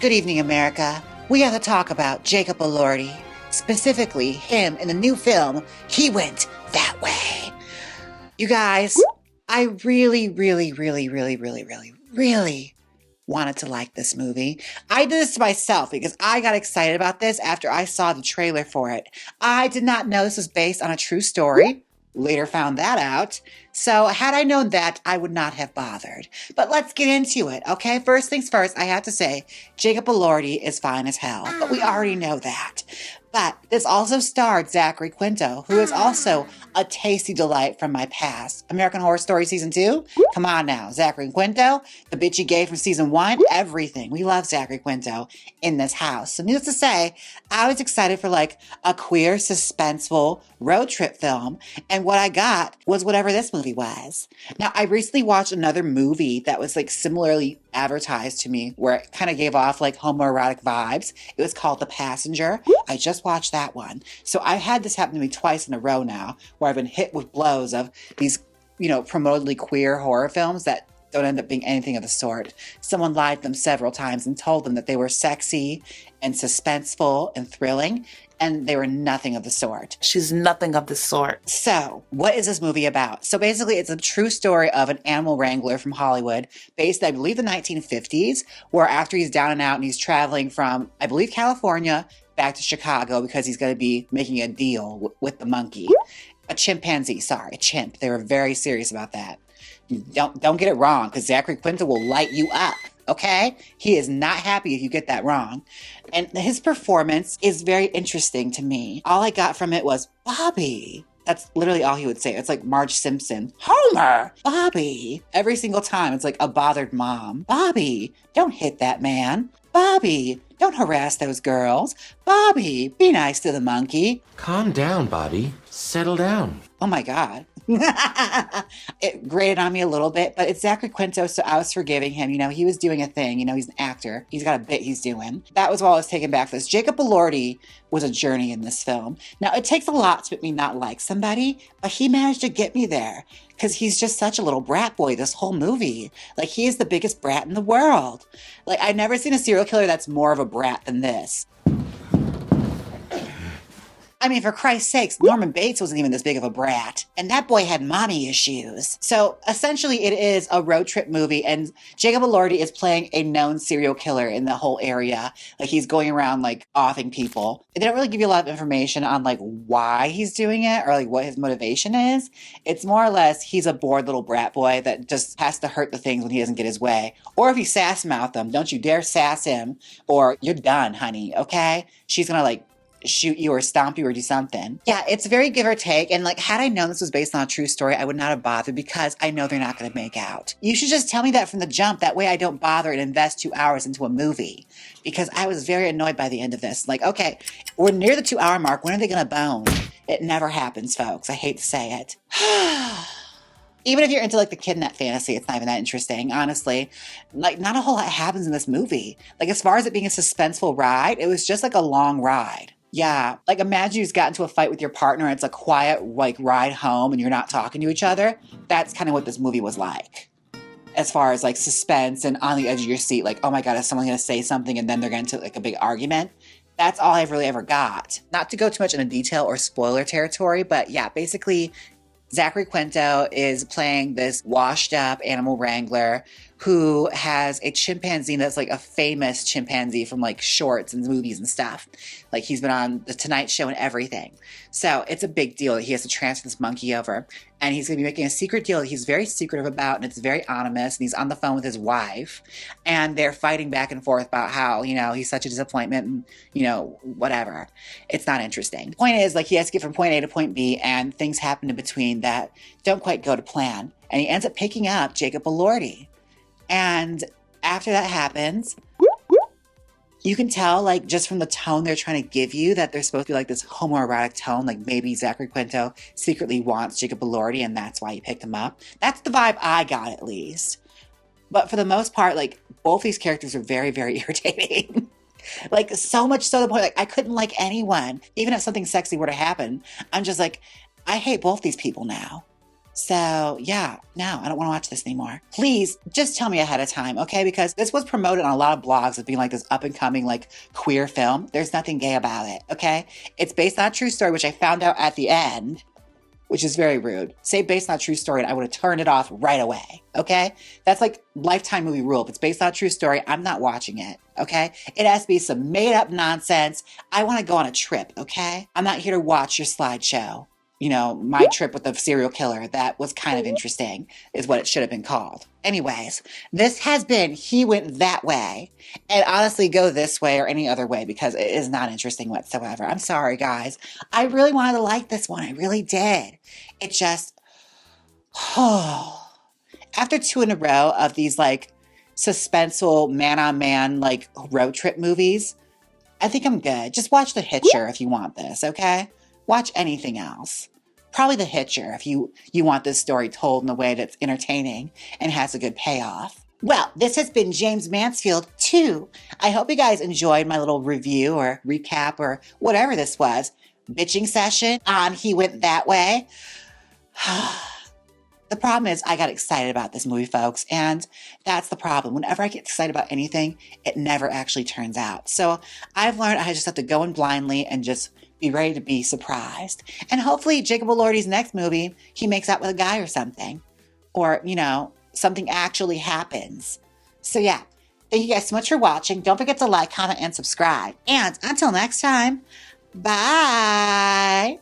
Good evening, America. We have to talk about Jacob Elordi, specifically him in the new film, He Went That Way. You guys, I really wanted to like this movie. I did this to myself because I got excited about this after I saw the trailer for it. I did not know this was based on a true story. Later found that out. So had I known that, I would not have bothered. But let's get into it, okay? First things first, I have to say, Jacob Elordi is fine as hell. But we already know that. But this also starred Zachary Quinto, who is also a tasty delight from my past. American Horror Story Season 2? Come on now. Zachary Quinto, the bitch you gave from Season 1, everything. We love Zachary Quinto in this house. So needless to say, I was excited for like a queer, suspenseful road trip film. And what I got was whatever this movie was. Now, I recently watched another movie that was like similarly advertised to me where it kind of gave off like homoerotic vibes. It was called The Passenger. I just watched that one. So I've had this happen to me twice in a row now where I've been hit with blows of these, promotedly queer horror films that don't end up being anything of the sort. Someone lied to them several times and told them that they were sexy and suspenseful and thrilling, and they were nothing of the sort. She's nothing of the sort. So, what is this movie about? So basically, it's a true story of an animal wrangler from Hollywood, based, I believe, the 1950s, where after he's down and out and he's traveling from, I believe, California back to Chicago because he's going to be making a deal with the monkey. A chimpanzee, sorry, a chimp. They were very serious about that. Don't get it wrong, because Zachary Quinto will light you up. Okay? He is not happy if you get that wrong. And his performance is very interesting to me. All I got from it was, Bobby. That's literally all he would say. It's like Marge Simpson. Homer! Bobby! Every single time, it's like a bothered mom. Bobby, don't hit that man. Bobby, don't harass those girls. Bobby, be nice to the monkey. Calm down, Bobby. Settle down. Oh my God. It grated on me a little bit, but it's Zachary Quinto, so I was forgiving him. He was doing a thing. He's an actor. He's got a bit he's doing. That was what I was taken back for this. Jacob Elordi was a journey in this film. Now, it takes a lot to make me not like somebody, but he managed to get me there because he's just such a little brat boy this whole movie. Like, he is the biggest brat in the world. Like, I've never seen a serial killer that's more of a brat than this. I mean, for Christ's sakes, Norman Bates wasn't even this big of a brat. And that boy had mommy issues. So essentially it is a road trip movie, and Jacob Elordi is playing a known serial killer in the whole area. Like, he's going around like offing people. They don't really give you a lot of information on like why he's doing it or like what his motivation is. It's more or less he's a bored little brat boy that just has to hurt the things when he doesn't get his way. Or if you sass mouth him, don't you dare sass him or you're done, honey, okay? She's gonna like shoot you or stomp you or do something. Yeah, it's very give or take. And like, had I known this was based on a true story, I would not have bothered because I know they're not going to make out. You should just tell me that from the jump. That way I don't bother and invest 2 hours into a movie, because I was very annoyed by the end of this. Like, okay, we're near the 2 hour mark. When are they going to bone? It never happens, folks. I hate to say it. Even if you're into like the kidnap fantasy, it's not even that interesting, honestly. Like, not a whole lot happens in this movie. Like, as far as it being a suspenseful ride, it was just like a long ride. Yeah, like imagine you just got into a fight with your partner and it's a quiet like ride home and you're not talking to each other. That's kind of what this movie was like. As far as like suspense and on the edge of your seat, like, oh my God, is someone going to say something and then they're going to like a big argument? That's all I've really ever got. Not to go too much into detail or spoiler territory, but yeah, basically Zachary Quinto is playing this washed up animal wrangler who has a chimpanzee that's like a famous chimpanzee from like shorts and movies and stuff. Like, he's been on The Tonight Show and everything. So it's a big deal that he has to transfer this monkey over. And he's going to be making a secret deal that he's very secretive about, and it's very anonymous. And he's on the phone with his wife. And they're fighting back and forth about how, he's such a disappointment and, whatever. It's not interesting. The point is, like, he has to get from point A to point B, and things happen in between that don't quite go to plan. And he ends up picking up Jacob Elordi. And after that happens, you can tell, like, just from the tone they're trying to give you, that they're supposed to be like this homoerotic tone. Like, maybe Zachary Quinto secretly wants Jacob Elordi and that's why he picked him up. That's the vibe I got, at least. But for the most part, like, both these characters are very, very irritating. Like, so much so to the point, like, I couldn't like anyone. Even if something sexy were to happen, I'm just like, I hate both these people now. So yeah, no, I don't want to watch this anymore. Please just tell me ahead of time, okay? Because this was promoted on a lot of blogs as being like this up and coming like queer film. There's nothing gay about it, okay? It's based on a true story, which I found out at the end, which is very rude. Say based on a true story and I would have turned it off right away, okay? That's like Lifetime movie rule. If it's based on a true story, I'm not watching it, okay? It has to be some made up nonsense. I want to go on a trip, okay? I'm not here to watch your slideshow. You know, my trip with the serial killer, that was kind of interesting, is what it should have been called. Anyways, this has been He Went That Way. And honestly, go this way or any other way because it is not interesting whatsoever. I'm sorry, guys. I really wanted to like this one. I really did. It just, after 2 in a row of these like suspenseful man-on-man like road trip movies, I think I'm good. Just watch The Hitcher if you want this, okay? Watch anything else. Probably The Hitcher if you want this story told in a way that's entertaining and has a good payoff. Well, this has been Jaymes Mansfield 2. I hope you guys enjoyed my little review or recap or whatever this was. Bitching session on He Went That Way. The problem is I got excited about this movie, folks, and that's the problem. Whenever I get excited about anything, it never actually turns out. So I've learned I just have to go in blindly and just be ready to be surprised. And hopefully Jacob Elordi's next movie, he makes out with a guy or something. Or, you know, something actually happens. So yeah, thank you guys so much for watching. Don't forget to like, comment, and subscribe. And until next time, bye!